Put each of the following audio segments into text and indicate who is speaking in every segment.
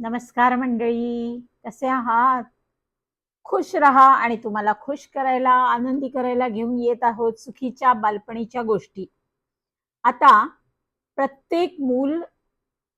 Speaker 1: नमस्कार मंडळी, कसे आहात? खुश रहा आणि तुम्हाला खुश करायला, आनंदी करायला घेऊन येत आहोत सुखीच्या बालपणीच्या गोष्टी. आता प्रत्येक मूल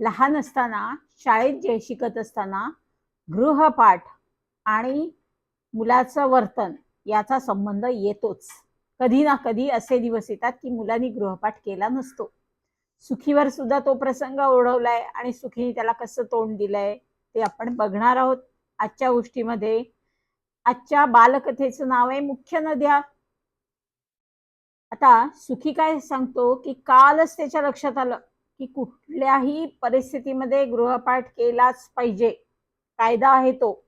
Speaker 1: लहान असताना, शाळेत जे शिकत असताना गृहपाठ आणि मुलाचं वर्तन याचा संबंध येतोच. कधी ना कधी असे दिवस येतात की मुलांनी गृहपाठ केला नसतो. सुखीवर सुद्धा तो प्रसंग ओढवलाय आणि सुखीने त्याला कसं तोंड दिलंय ते आपण बघणार आहोत आजच्या गोष्टीमध्ये. आजच्या बालकथेचं नाव आहे मुख्य नद्या. आता सुखी काय सांगतो की कालच त्याच्या लक्षात आलं की कुठल्याही परिस्थितीमध्ये गृहपाठ केलाच पाहिजे, कायदा आहे तो,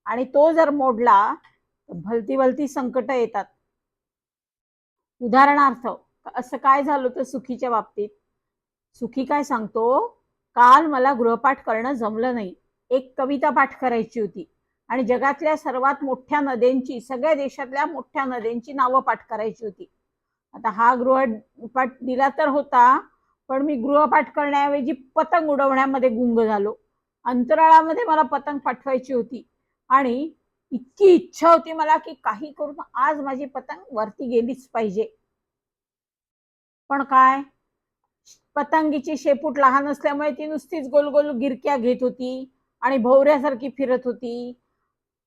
Speaker 1: आणि तो जर मोडला तर भलती भलती संकट येतात. उदाहरणार्थ असं काय झालं तर सुखीच्या बाबतीत सुखी काय सांगतो, काल मला गृहपाठ करणं जमलं नाही. एक कविता पाठ करायची होती आणि जगातल्या सर्वात मोठ्या नद्यांची, सगळ्या देशातल्या मोठ्या नद्यांची नावं पाठ करायची होती. आता हा गृहपाठ दिला तर होता, पण मी गृहपाठ करण्याऐवजी पतंग उडवण्यामध्ये गुंग झालो. अंतराळामध्ये मला पतंग पाठवायची होती आणि इतकी इच्छा होती मला की काही करून आज माझी पतंग वरती गेलीच पाहिजे. पण काय, पतंगीची शेपूट लहान असल्यामुळे ती नुसतीच गोल गोल गिरक्या घेत होती आणि भोवऱ्यासारखी फिरत होती.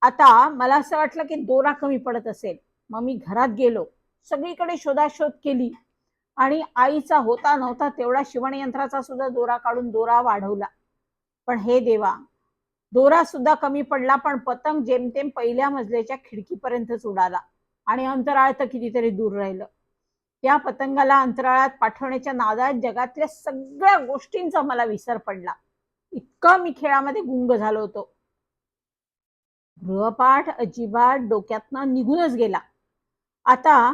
Speaker 1: आता मला असं वाटलं की दोरा कमी पडत असेल. मग मी घरात गेलो, सगळीकडे शोधाशोध केली आणि आईचा होता नव्हता तेवढा शिवणयंत्राचा सुद्धा दोरा काढून दोरा वाढवला. पण हे देवा, दोरा सुद्धा कमी पडला, पण पतंग जेमतेम पहिल्या मजल्याच्या खिडकीपर्यंतच उडाला आणि अंतराळ तर कितीतरी दूर राहिलं. त्या पतंगाला अंतराळात पाठवण्याच्या नादात जगातल्या सगळ्या गोष्टींचा मला विसर पडला. इतकं मी खेळामध्ये गुंग झालो होतो. गृहपाठ अजिबात डोक्यातनं निघूनच गेला. आता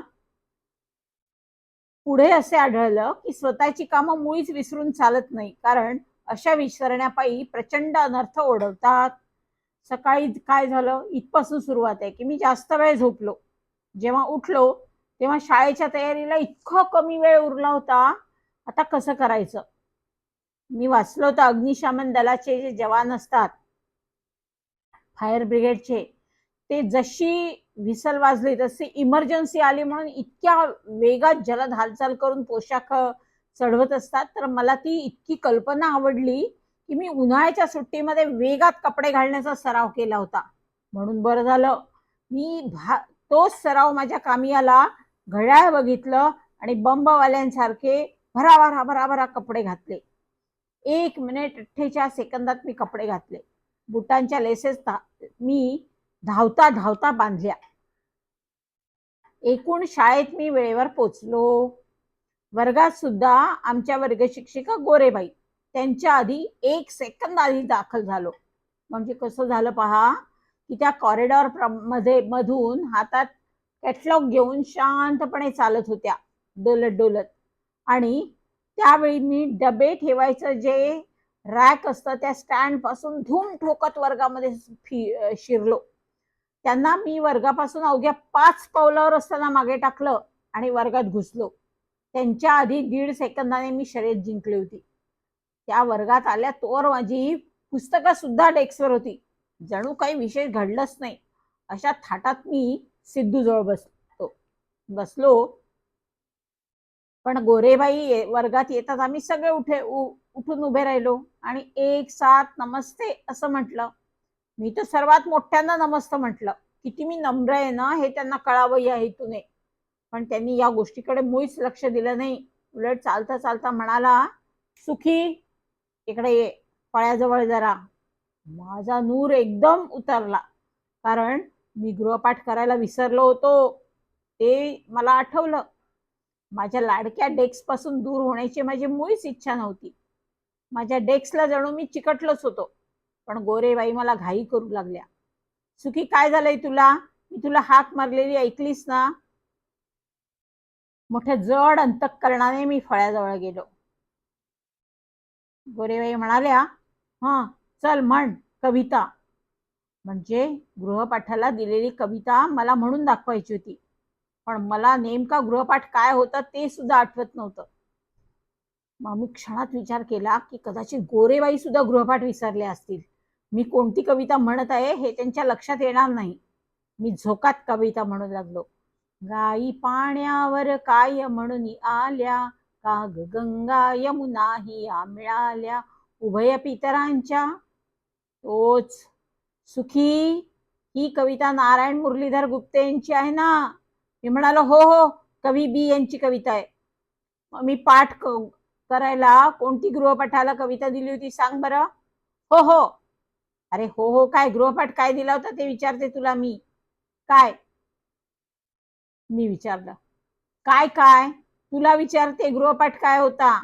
Speaker 1: पुढे असे आढळलं की स्वतःची कामं मुळीच विसरून चालत नाही, कारण अशा विसरण्यापायी प्रचंड अनर्थ ओढवतात. सकाळी काय झालं इथपासून सुरुवात आहे की मी जास्त वेळ झोपलो. जेव्हा उठलो तेव्हा शाळेच्या तयारीला इतका कमी वेळ उरला होता. आता कसं करायचं? मी वाचलो तर अग्निशमन दलाचे जे जवान असतात, फायर ब्रिगेडचे, ते जशी व्हिसल वाजली तशी इमर्जन्सी आली म्हणून इतक्या वेगात जलद हालचाल करून पोशाख चढवत असतात. तर मला ती इतकी कल्पना आवडली की मी उन्हाळ्याच्या सुट्टीमध्ये वेगात कपडे घालण्याचा सराव केला होता. म्हणून बरं झालं मी तोच सराव माझ्या कामी आला. घड्याळ बघितलं आणि बंबवाल्यांसारखे भराभरा भराभरा कपडे घातले. 1 मिनिट 48 सेकंदात मी कपडे घातले. बुटांच्या लेसेस मी धावता धावता बांधल्या. एकूण शाळेत मी वेळेवर पोचलो. वर्गात सुद्धा आमच्या वर्ग शिक्षिका गोरेबाई त्यांच्या आधी 1 सेकंद आधी दाखल झालो. म्हणजे कसं झालं पहा की त्या कॉरिडॉर मध्ये मधून हातात कॅटलॉग घेऊन शांतपणे चालत होत्या, डोलत डोलत. आणि त्यावेळी मी डबे ठेवायचं जे रॅक असतं त्या स्टँड पासून धूम ठोकत वर्गामध्ये शिरलो. त्यांना मी वर्गापासून अवघ्या 5 पावलावर असताना मागे टाकलं आणि वर्गात घुसलो. त्यांच्या आधी 1.5 सेकंदाने मी शर्यत जिंकली होती. त्या वर्गात आल्या तोवर माझी पुस्तकं सुद्धा डेस्कवर होती. जणू काही विशेष घडलंच नाही अशा थाटात मी सिद्धू जवळ बसलो. पण गोरेबाई वर्गात येतात आम्ही सगळे उठून उभे राहिलो आणि 1 7 नमस्ते असं म्हटलं. मी तर सर्वात मोठ्यांना नमस्ते म्हटलं. किती मी नम्र आहे ना हे त्यांना कळावं या हेतूने. पण त्यांनी या गोष्टीकडे मुळीच लक्ष दिलं नाही. उलट चालता चालता म्हणाला, सुखी इकडे ये, फळ्याजवळ जरा. माझा नूर एकदम उतरला, कारण मी गृहपाठ करायला विसरलो होतो ते मला आठवलं. माझ्या लाडक्या डेस्क पासून दूर होण्याची माझी मुळीच इच्छा नव्हती. माझ्या डेस्कला जणू मी चिकटलोच होतो. पण गोरेबाई मला घाई करू लागल्या. सुखी काय झालंय तुला? मी तुला हाक मारलेली ऐकलीस ना? मोठ्या जड अंतःकरणाने मी फळ्याजवळ गेलो. गोरेबाई म्हणाल्या, हा चल म्हण कविता. म्हणजे गृहपाठाला दिलेली कविता मला म्हणून दाखवायची होती, पण मला नेमका गृहपाठ काय होता ते सुद्धा आठवत नव्हतं. मग मी क्षणात विचार केला की कदाचित गोरेबाई सुद्धा गृहपाठ विसरले असतील, मी कोणती कविता म्हणत आहे हे त्यांच्या लक्षात येणार नाही. मी झोकात कविता म्हणू लागलो. गाई पाण्यावर काय म्हणून आल्या, काग गंगा यमुनाही मिळाल्या, उभय पितरांच्या तोच सुखी. ही कविता नारायण मुरलीधर गुप्ते यांची आहे ना? मी म्हणालो हो हो, कवी बी यांची कविता आहे. मी पाठ करायला कोणती गृहपाठाला कविता दिली होती सांग बरं? हो हो. अरे हो हो काय, गृहपाठ काय दिला होता ते विचारते तुला मी. काय? मी विचारलं काय काय, तुला विचारते गृहपाठ काय होता.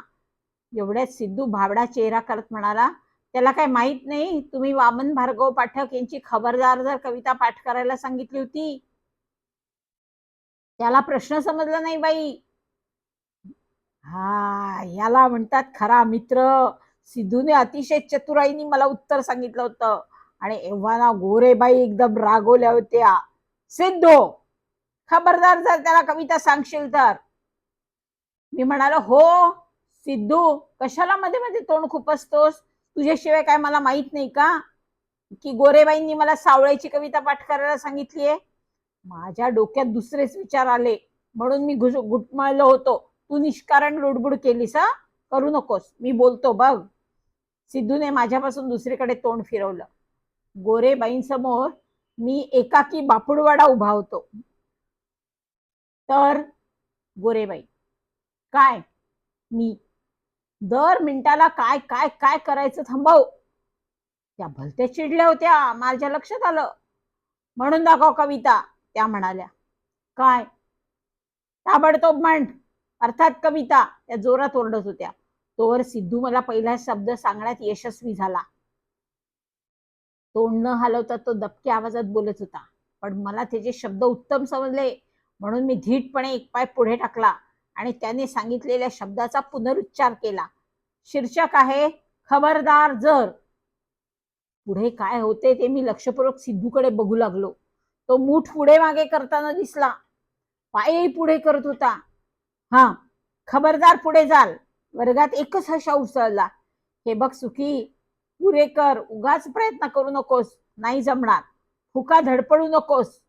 Speaker 1: एवढ्यात सिद्धू भाबडा चेहरा करत म्हणाला, त्याला काय माहित नाही तुम्ही वामन भार्गव पाठक यांची खबरदार जर कविता पाठ करायला सांगितली होती. त्याला प्रश्न समजला नाही बाई. हा, याला म्हणतात खरा मित्र. सिद्धूने अतिशय चतुराईने मला उत्तर सांगितलं होतं आणि एव्हा ना गोरेबाई एकदम रागवल्या होत्या. सिद्धू, खबरदार जर त्याला कविता सांगशील तर. मी म्हणालो हो सिद्धू, कशाला मध्ये मध्ये तोंड खुपसतोस? तुझ्याशिवाय काय मला माहित नाही का की गोरेबाईंनी मला सावळ्याची कविता पाठ करायला सांगितलीये? माझ्या डोक्यात दुसरेच विचार आले म्हणून मी गुटमळलो होतो. तू निष्कारण लुडबुड केलीस हा, करू नकोस, मी बोलतो बघ. सिद्धूने माझ्यापासून दुसरीकडे तोंड फिरवलं. गोरेबाईंसमोर मी एकाकी बापुडवाडा उभा होतो. तर गोरेबाई काय, मी दर मिनिटाला काय काय काय करायचं थांबव. त्या भलत्या चिडल्या होत्या, माझ्या लक्षात आलं. म्हणून दाखव कविता, त्या म्हणाल्या. काय? ताबडतोब म्हण, अर्थात कविता, त्या जोरात ओरडत होत्या. तोवर सिद्धू मला पहिला शब्द सांगण्यात यशस्वी झाला. तोंड न हलवता तो दबक्या आवाजात बोलत होता, पण मला त्याचे शब्द उत्तम समजले म्हणून मी धीटपणे एक पाय पुढे टाकला आणि त्याने सांगितलेल्या शब्दाचा पुनरुच्चार केला. शीर्षक आहे खबरदार जर. पुढे काय होते ते मी लक्षपूर्वक सिद्धूकडे बघू लागलो. तो मूठ पुढे मागे करताना दिसला, पायही पुढे करत होता. हा, खबरदार पुढे जाल. वर्गात एकच हशा उसळला. हे बघ सुखी, पुरे कर, उगाच प्रयत्न करू नकोस, नाही जमणार. फुका धडपडू नकोस.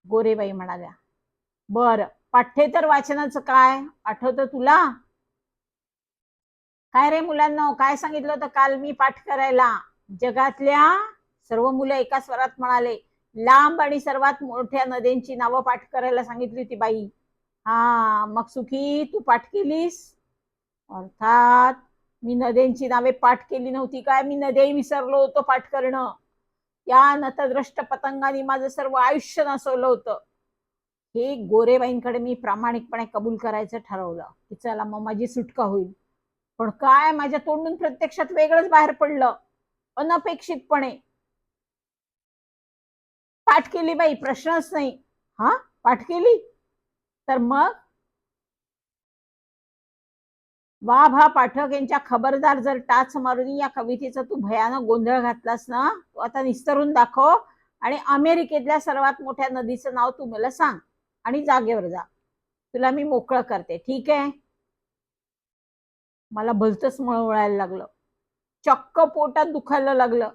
Speaker 1: गोरेबाई म्हणाल्या. बर, पाठ्येतर वाचनाचं काय आठवतं तुला? काय रे मुलांना, काय सांगितलं होतं काल मी पाठ करायला? जगातल्या सर्व मुलं एका स्वरात म्हणाले. लांब आणि सर्वात मोठ्या नद्यांची नावं पाठ करायला सांगितली होती बाई. हा, मग सुखी तू पाठ केलीस? अर्थात मी नद्यांची नावे पाठ केली नव्हती काय, मी नद्याही विसरलो होतो पाठ करणं. या नतद्रष्ट पतंगाने माझं सर्व आयुष्य नसवलं होतं. हे गोरेबाईंकडे मी प्रामाणिकपणे कबूल करायचं ठरवलं की चला मग माझी सुटका होईल. पण काय, माझ्या तोंडून प्रत्यक्षात वेगळंच बाहेर पडलं अनपेक्षितपणे. पाठ केली बाई, प्रश्नच नाही. हा, पाठ केली तर मग वाभा पाठक यांच्या खबरदार जर टाच मारून या कवितेचा तू भयानक गोंधळ घातलास ना, तो आता निस्तरून दाखव आणि अमेरिकेतल्या सर्वात मोठ्या नदीचं नाव तू मला सांग आणि जागेवर जा. तुला मी मोकळं करते, ठीक आहे? मला भलतंच मळमळायला लागलं, चक्क पोटात दुखायला लागलं.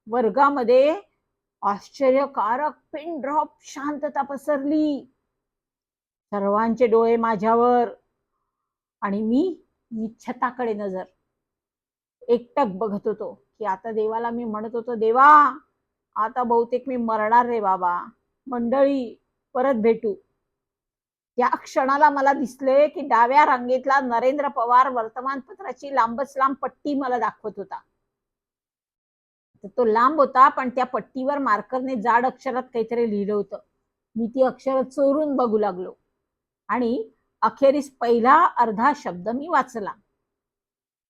Speaker 1: वर्गामध्ये आश्चर्यकारक पिन ड्रॉप शांतता पसरली. सर्वांचे डोळे माझ्यावर आणि मी छताकडे नजर एकटक बघत होतो की आता देवाला मी म्हणत होतो, देवा आता बहुतेक मी मरणार रे बाबा. मंडळी, परत भेटू. त्या क्षणाला मला दिसले की डाव्या रांगेतला नरेंद्र पवार वर्तमानपत्राची लांबच लांब पट्टी मला दाखवत होता. तो लांब होता पण त्या पट्टीवर मार्करने जाड अक्षरात काहीतरी लिहिलं होतं. मी ती अक्षर चोरून बघू लागलो आणि अखेरीस पहिला अर्धा शब्द मी वाचला.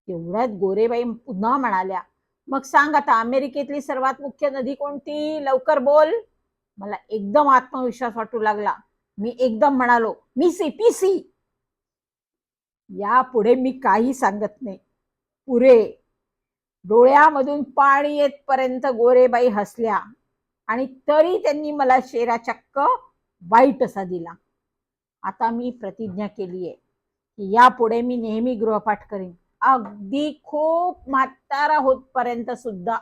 Speaker 1: तेवढ्यात गोरेबाई पुन्हा म्हणाल्या, मग सांग आता अमेरिकेतली सर्वात मुख्य नदी कोणती, लवकर बोल. मला एकदम आत्मविश्वास वाटू लागला. मी एकदम म्हणालो, मिसिसिपी. यापुढे मी काही सांगत नाही. पुरे. डोळ्यामधून पाणी येतपर्यंत गोरेबाई हसल्या आणि तरी त्यांनी मला शेरा चक्क वाईट असा दिला. आता मी प्रतिज्ञा केलीये की यापुढे मी नेहमी गृहपाठ करीन, अगदी खूप म्हातारा होतपर्यंत सुद्धा.